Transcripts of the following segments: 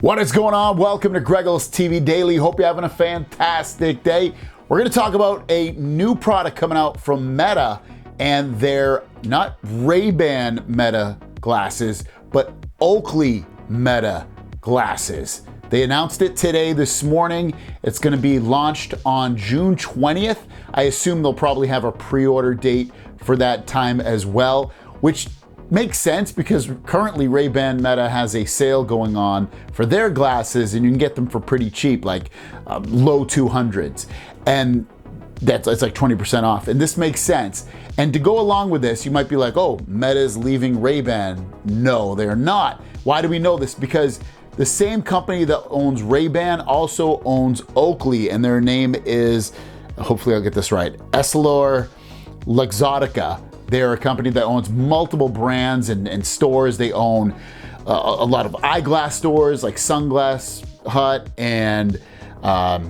What is going on? Welcome to Greggles TV Daily. Hope you're having a fantastic day. We're going to talk about a new product coming out from Meta and their not Ray-Ban Meta glasses, but Oakley Meta glasses. They announced it today, this morning. It's going to be launched on June 20th. I assume they'll probably have a pre-order date for that time as well, which makes sense because currently Ray-Ban Meta has a sale going on for their glasses and you can get them for pretty cheap, like low 200s. And it's like 20% off. And this makes sense. And to go along with this, you might be like, oh, Meta's leaving Ray-Ban. No, they're not. Why do we know this? Because the same company that owns Ray-Ban also owns Oakley, and their name is, hopefully I'll get this right, Luxottica. They're a company that owns multiple brands and stores. They own a lot of eyeglass stores like Sunglass Hut and a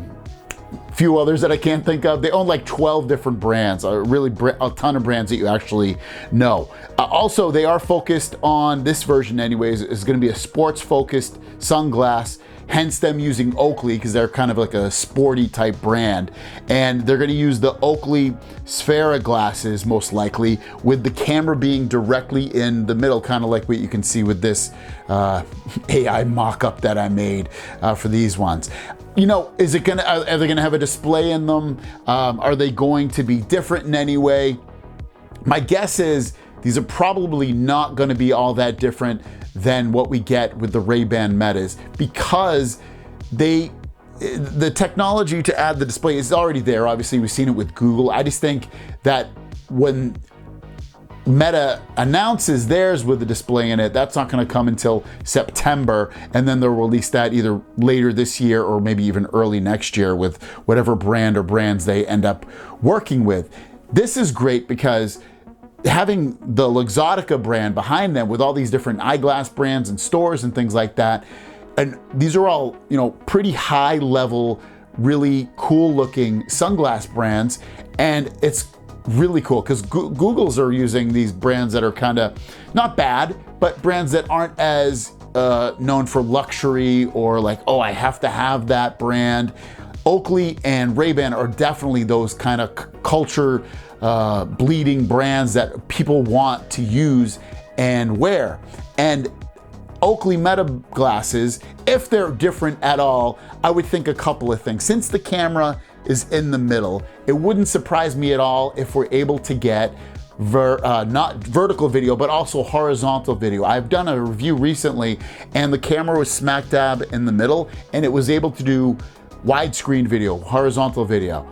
few others that I can't think of. They own like 12 different brands, really a ton of brands that you actually know. Also, they are focused on, this version anyways, is going to be a sports focused sunglass, hence them using Oakley because they're kind of like a sporty type brand. And they're going to use the Oakley Sphera glasses most likely, with the camera being directly in the middle, kind of like what you can see with this AI mock-up that I made for these ones. You know, are they gonna have a display in them? Are they going to be different in any way? My guess is these are probably not gonna be all that different than what we get with the Ray-Ban Metas, because the technology to add the display is already there. Obviously, we've seen it with Google. I just think that when Meta announces theirs with the display in it, that's not going to come until September, and then they'll release that either later this year or maybe even early next year with whatever brand or brands they end up working with. This is great because having the Luxottica brand behind them with all these different eyeglass brands and stores and things like that, and these are all, you know, pretty high level, really cool looking sunglass brands, and it's really cool because Google's are using these brands that are kind of not bad, but brands that aren't as known for luxury or like, oh, I have to have that brand. Oakley and Ray-Ban are definitely those kind of culture bleeding brands that people want to use and wear. And Oakley Meta glasses, if they're different at all, I would think a couple of things. Since the camera is in the middle, it wouldn't surprise me at all if we're able to get not vertical video, but also horizontal video. I've done a review recently and the camera was smack dab in the middle and it was able to do widescreen video, horizontal video.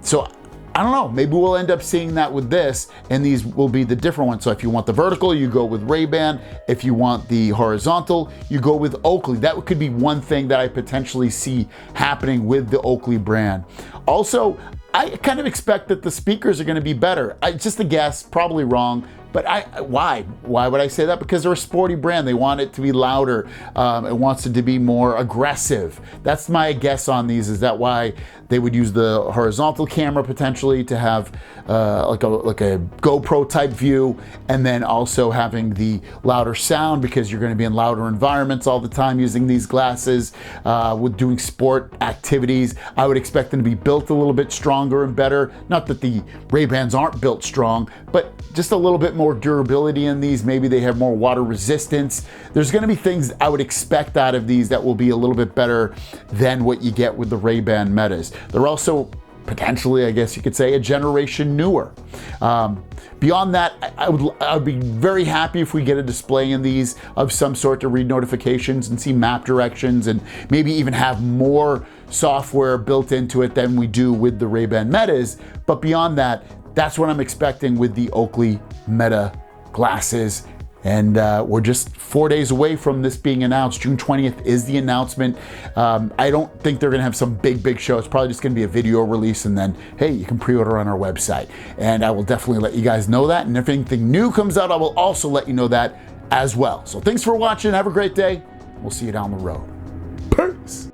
So I don't know, maybe we'll end up seeing that with this, and these will be the different ones. So if you want the vertical, you go with Ray-Ban. If you want the horizontal, you go with Oakley. That could be one thing that I potentially see happening with the Oakley brand. Also, I kind of expect that the speakers are going to be better. Just a guess, probably wrong, but why would I say that? Because they're a sporty brand. They want it to be louder. It wants it to be more aggressive. That's my guess on these. Is that why they would use the horizontal camera potentially to have like a GoPro type view, and then also having the louder sound because you're going to be in louder environments all the time using these glasses with doing sport activities. I would expect them to be built a little bit stronger and better. Not that the Ray-Bans aren't built strong, but just a little bit more durability in these. Maybe they have more water resistance. There's going to be things I would expect out of these that will be a little bit better than what you get with the Ray-Ban Metas. They're also potentially, I guess you could say, a generation newer. Beyond that, I would be very happy if we get a display in these of some sort to read notifications and see map directions, and maybe even have more software built into it than we do with the Ray-Ban Metas. But beyond that, that's what I'm expecting with the Oakley Meta glasses. And we're just 4 days away from this being announced. June 20th is the announcement. I don't think they're gonna have some big show. It's probably just gonna be a video release, and then, hey, you can pre-order on our website. And I will definitely let you guys know that. And if anything new comes out, I will also let you know that as well. So thanks for watching. Have a great day. We'll see you down the road. Peace.